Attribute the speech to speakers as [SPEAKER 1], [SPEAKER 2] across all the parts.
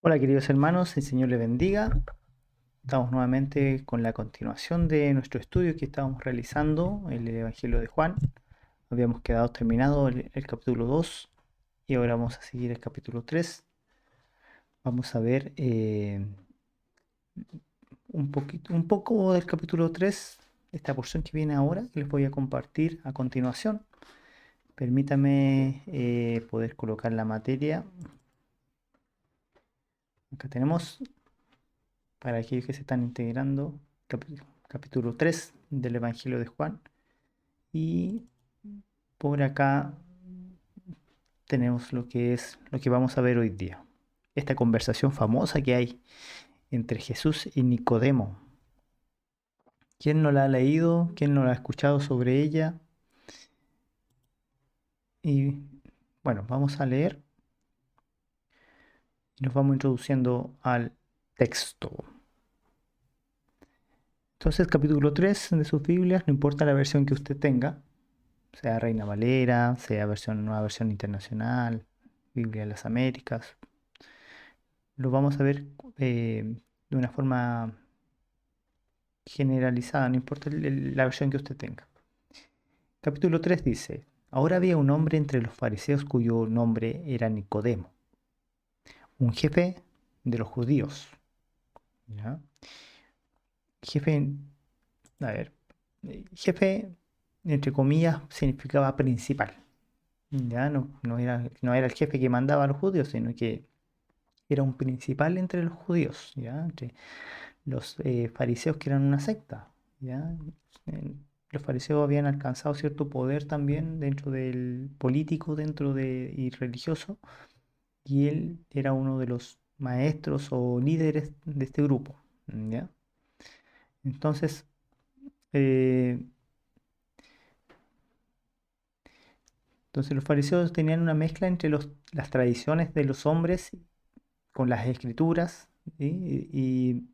[SPEAKER 1] Hola queridos hermanos, el Señor les bendiga. Estamos nuevamente con la continuación de nuestro estudio que estábamos realizando, el Evangelio de Juan. Habíamos quedado terminado el capítulo 2 y ahora vamos a seguir el capítulo 3. Vamos a ver un poco del capítulo 3, esta porción que viene ahora, que les voy a compartir a continuación. Permítame poder colocar la materia. Acá tenemos, para aquellos que se están integrando, capítulo 3 del Evangelio de Juan. Y por acá tenemos lo que vamos a ver hoy día. Esta conversación famosa que hay entre Jesús y Nicodemo. ¿Quién no la ha leído? ¿Quién no la ha escuchado sobre ella? Y bueno, vamos a leer y nos vamos introduciendo al texto. Entonces, capítulo 3 de sus Biblias, no importa la versión que usted tenga, sea Reina Valera, sea nueva versión internacional, Biblia de las Américas, lo vamos a ver de una forma generalizada, no importa la versión que usted tenga. Capítulo 3 dice, ahora había un hombre entre los fariseos cuyo nombre era Nicodemo, un jefe de los judíos. ¿Ya? Jefe, a ver, jefe, entre comillas, significaba principal. Ya no era el jefe que mandaba a los judíos, sino que era un principal entre los judíos, ¿ya? Entre los fariseos que eran una secta, ¿ya? Los fariseos habían alcanzado cierto poder también dentro del político, y religioso, y él era uno de los maestros o líderes de este grupo, ¿ya? Entonces, eh, entonces los fariseos tenían una mezcla entre las tradiciones de los hombres con las escrituras, ¿sí? Y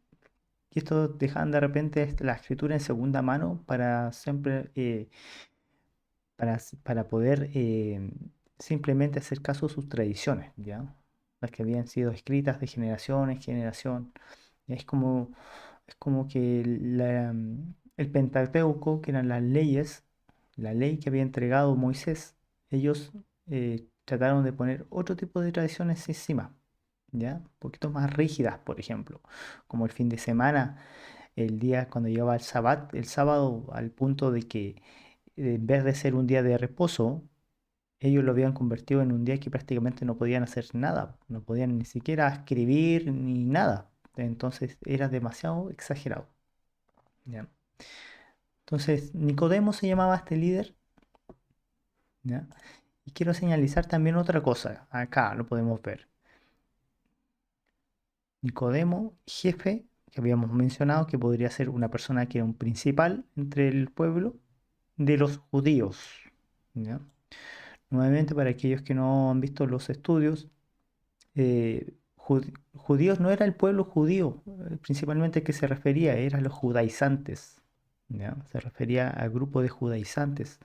[SPEAKER 1] esto dejaban de repente la escritura en segunda mano para siempre, para poder simplemente hacer caso a sus tradiciones, ¿ya? Las que habían sido escritas de generación en generación. Es como que el Pentateuco, que eran las leyes, la ley que había entregado Moisés, ellos trataron de poner otro tipo de tradiciones encima, ¿ya? Un poquito más rígidas, por ejemplo, como el fin de semana, el día cuando llegaba el sábado, al punto de que en vez de ser un día de reposo, ellos lo habían convertido en un día que prácticamente no podían hacer nada, no podían ni siquiera escribir ni nada. Entonces era demasiado exagerado, ¿ya? Entonces Nicodemo se llamaba este líder, ¿ya? Y quiero señalizar también otra cosa, acá lo podemos ver. Nicodemo, jefe, que habíamos mencionado que podría ser una persona que era un principal entre el pueblo de los judíos, ¿ya? Nuevamente, para aquellos que no han visto los estudios, judíos no era el pueblo judío, principalmente que se refería, eran los judaizantes, ¿ya? Se refería al grupo de judaizantes.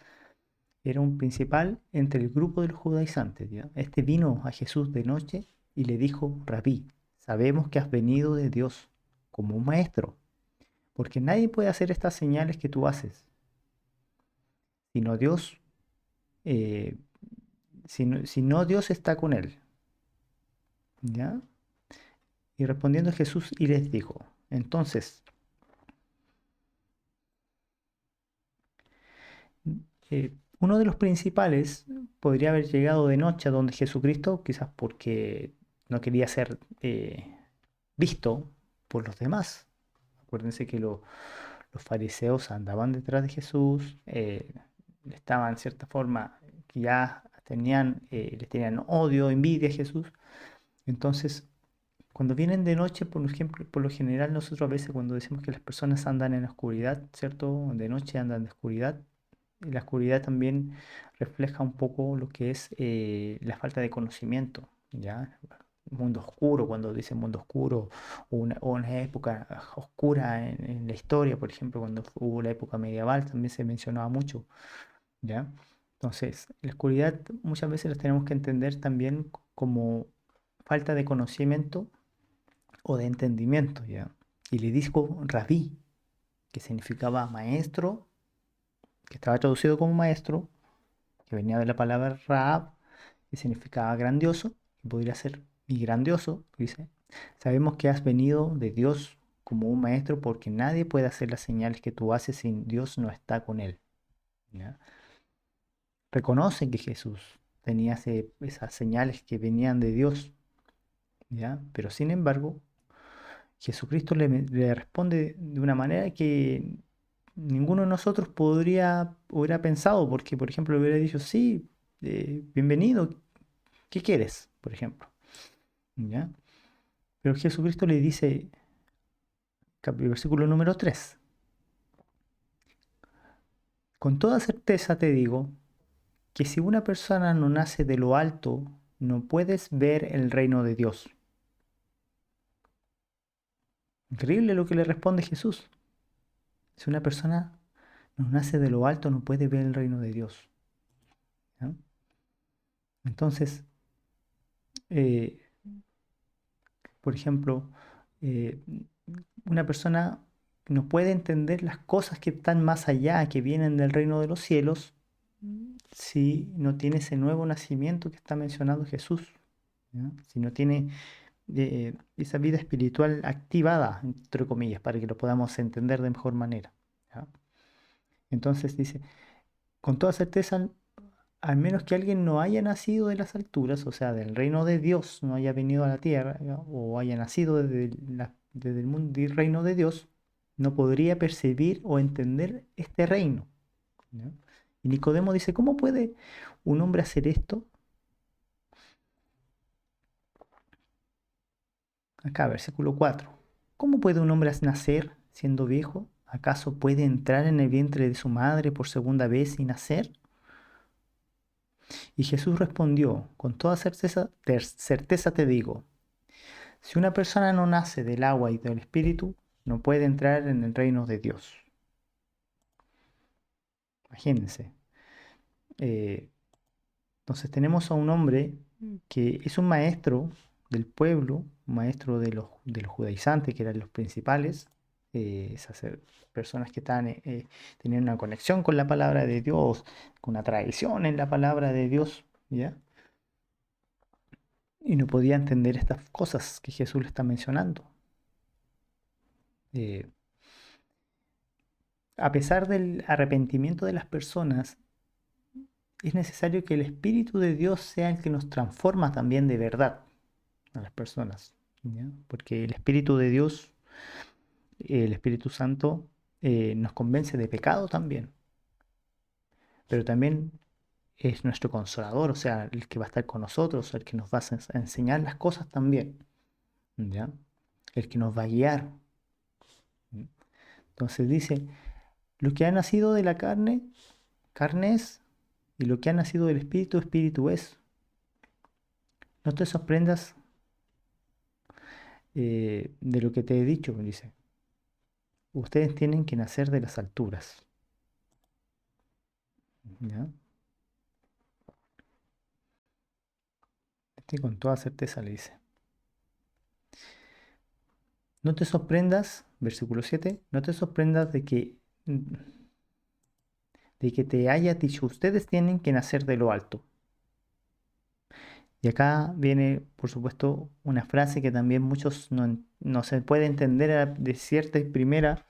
[SPEAKER 1] Era un principal entre el grupo de los judaizantes, ¿ya? Este vino a Jesús de noche y le dijo, Rabí, sabemos que has venido de Dios como un maestro, porque nadie puede hacer estas señales que tú haces, sino Dios, eh, si no Dios está con él, ¿ya? Y respondiendo Jesús y les dijo, entonces, uno de los principales podría haber llegado de noche a donde Jesucristo, quizás porque no quería ser visto por los demás. Acuérdense que los fariseos andaban detrás de Jesús, estaban en cierta forma que ya les tenían odio, envidia a Jesús. Entonces, cuando vienen de noche, por ejemplo, por lo general nosotros a veces cuando decimos que las personas andan en la oscuridad, ¿cierto? De noche andan de oscuridad. Y la oscuridad también refleja un poco lo que es la falta de conocimiento, ¿ya? Mundo oscuro, cuando dicen mundo oscuro, o una época oscura en la historia, por ejemplo, cuando hubo la época medieval, también se mencionaba mucho, ¿ya? Entonces, la oscuridad muchas veces la tenemos que entender también como falta de conocimiento o de entendimiento, ¿ya? Y le dijo rabí, que significaba maestro, que estaba traducido como maestro, que venía de la palabra Raab, que significaba grandioso, y podría ser y grandioso, dice. Sabemos que has venido de Dios como un maestro porque nadie puede hacer las señales que tú haces si Dios no está con él. ¿Ya? Reconoce que Jesús tenía esas señales que venían de Dios, ¿ya? Pero sin embargo, Jesucristo le responde de una manera que ninguno de nosotros hubiera pensado, porque por ejemplo le hubiera dicho, sí, bienvenido, ¿qué quieres? Por ejemplo, ¿ya? Pero Jesucristo le dice, versículo número 3: con toda certeza te digo que si una persona no nace de lo alto, no puedes ver el reino de Dios. Increíble lo que le responde Jesús. Si una persona no nace de lo alto, no puede ver el reino de Dios. ¿Ya? Entonces, eh, por ejemplo, eh, una persona no puede entender las cosas que están más allá, que vienen del reino de los cielos, si no tiene ese nuevo nacimiento que está mencionando Jesús, ¿ya? Si no tiene esa vida espiritual activada, entre comillas, para que lo podamos entender de mejor manera, ¿ya? Entonces dice, con toda certeza, al menos que alguien no haya nacido de las alturas, o sea, del reino de Dios, no haya venido a la tierra, ¿ya? O haya nacido desde el mundo y reino de Dios, no podría percibir o entender este reino, ¿ya? Y Nicodemo dice, ¿cómo puede un hombre hacer esto? Acá, versículo 4. ¿Cómo puede un hombre nacer siendo viejo? ¿Acaso puede entrar en el vientre de su madre por segunda vez y nacer? Y Jesús respondió, con toda certeza te digo, si una persona no nace del agua y del espíritu, no puede entrar en el reino de Dios. Imagínense. Eh, entonces tenemos a un hombre que es un maestro del pueblo, un maestro de los judaizantes, que eran los principales, personas que tenían una conexión con la palabra de Dios, con una tradición en la palabra de Dios, ¿ya? Y no podía entender estas cosas que Jesús le está mencionando. Eh, a pesar del arrepentimiento de las personas, es necesario que el Espíritu de Dios sea el que nos transforma también de verdad a las personas, ¿ya? Porque el Espíritu de Dios, el Espíritu Santo, nos convence de pecado también, pero también es nuestro consolador, o sea, el que va a estar con nosotros, el que nos va a enseñar las cosas también, ¿ya? El que nos va a guiar. ¿Mm? Entonces dice, lo que ha nacido de la carne, carne es, y lo que ha nacido del Espíritu, Espíritu es. No te sorprendas de lo que te he dicho, me dice. Ustedes tienen que nacer de las alturas, ¿ya? Este con toda certeza le dice. No te sorprendas, versículo 7, no te sorprendas de que te haya dicho, ustedes tienen que nacer de lo alto. Y acá viene, por supuesto, una frase que también muchos no se puede entender de cierta y primera,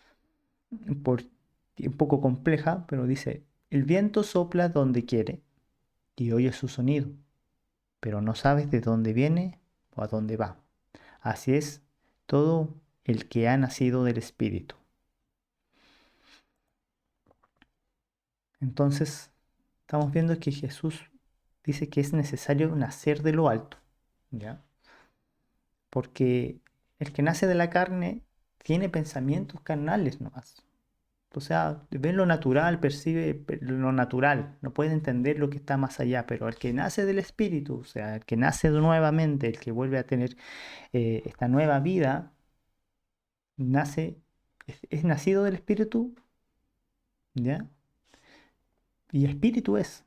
[SPEAKER 1] por, un poco compleja, pero dice, el viento sopla donde quiere y oyes su sonido, pero no sabes de dónde viene o a dónde va. Así es todo el que ha nacido del Espíritu. Entonces, estamos viendo que Jesús dice que es necesario nacer de lo alto, ¿ya? Porque el que nace de la carne tiene pensamientos carnales nomás. O sea, ve lo natural, percibe lo natural, no puede entender lo que está más allá, pero el que nace del Espíritu, o sea, el que nace nuevamente, el que vuelve a tener esta nueva vida, nace, es nacido del Espíritu, ¿ya? Y Espíritu es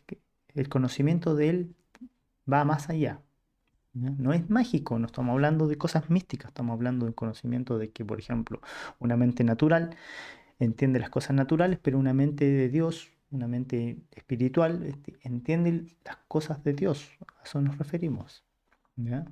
[SPEAKER 1] que el conocimiento de Él va más allá. ¿Ya? No es mágico, no estamos hablando de cosas místicas, estamos hablando del conocimiento de que, por ejemplo, una mente natural entiende las cosas naturales, pero una mente de Dios, una mente espiritual, entiende las cosas de Dios. A eso nos referimos. ¿Ya?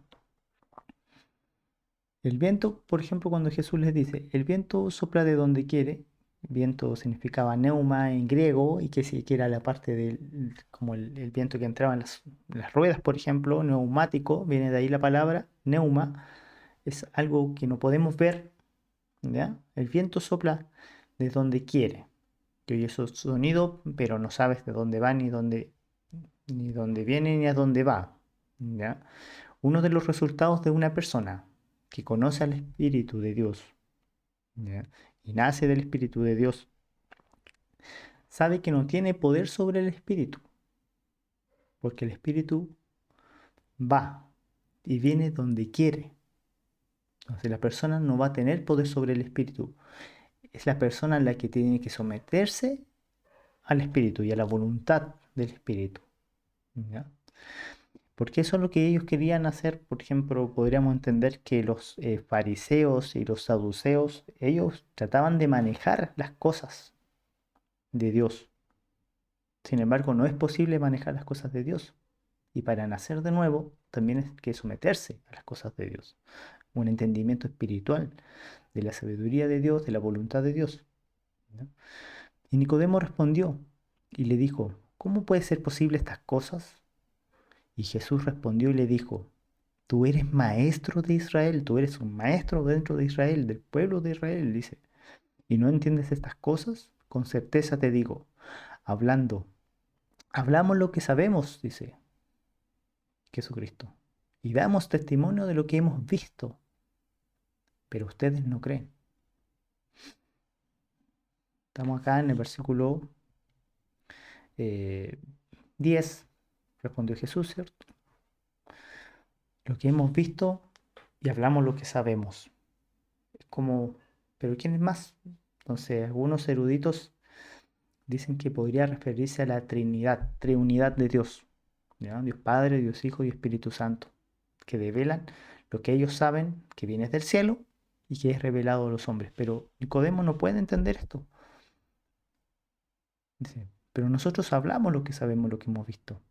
[SPEAKER 1] El viento, por ejemplo, cuando Jesús les dice, el viento sopla de donde quiere, viento significaba neuma en griego y que era la parte del, como el viento que entraba en las ruedas, por ejemplo, neumático, viene de ahí la palabra, neuma, es algo que no podemos ver, ¿ya? El viento sopla de donde quiere, que oye su sonido, pero no sabes de dónde va, ni dónde viene, ni a dónde va, ¿ya? Uno de los resultados de una persona que conoce al Espíritu de Dios, ¿ya? Y nace del Espíritu de Dios, sabe que no tiene poder sobre el Espíritu, porque el Espíritu va y viene donde quiere. Entonces la persona no va a tener poder sobre el Espíritu. Es la persona la que tiene que someterse al Espíritu y a la voluntad del Espíritu, ¿ya? Porque eso es lo que ellos querían hacer. Por ejemplo, podríamos entender que los fariseos y los saduceos, ellos trataban de manejar las cosas de Dios. Sin embargo, no es posible manejar las cosas de Dios. Y para nacer de nuevo, también es que someterse a las cosas de Dios. Un entendimiento espiritual de la sabiduría de Dios, de la voluntad de Dios, ¿no? Y Nicodemo respondió y le dijo, ¿cómo puede ser posible estas cosas? Y Jesús respondió y le dijo, tú eres maestro de Israel, tú eres un maestro dentro de Israel, del pueblo de Israel, dice, ¿y no entiendes estas cosas? Con certeza te digo, hablando, hablamos lo que sabemos, dice Jesucristo, y damos testimonio de lo que hemos visto, pero ustedes no creen. Estamos acá en el versículo 10, respondió Jesús, ¿cierto? Lo que hemos visto y hablamos lo que sabemos. Es como, ¿pero quién es más? Entonces, algunos eruditos dicen que podría referirse a la Trinidad, Triunidad de Dios, ¿ya? Dios Padre, Dios Hijo y Espíritu Santo, que develan lo que ellos saben que viene del cielo y que es revelado a los hombres. Pero Nicodemo no puede entender esto. Dice, pero nosotros hablamos lo que sabemos, lo que hemos visto.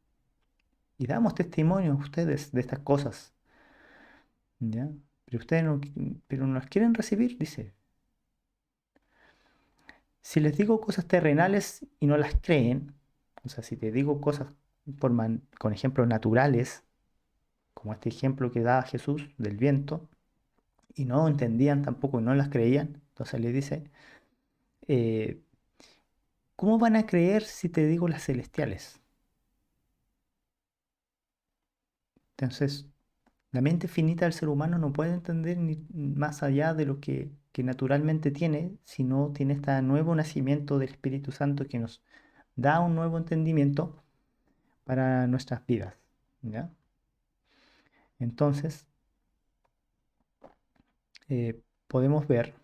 [SPEAKER 1] Y damos testimonio a ustedes de estas cosas, ¿ya? Pero ustedes pero no las quieren recibir, dice. Si les digo cosas terrenales y no las creen, o sea, si te digo cosas con ejemplos naturales, como este ejemplo que da Jesús del viento, y no entendían tampoco y no las creían, entonces le dice, eh, ¿cómo van a creer si te digo las celestiales? Entonces, la mente finita del ser humano no puede entender ni más allá de lo que naturalmente tiene, si no tiene este nuevo nacimiento del Espíritu Santo que nos da un nuevo entendimiento para nuestras vidas, ¿ya? Entonces, podemos ver.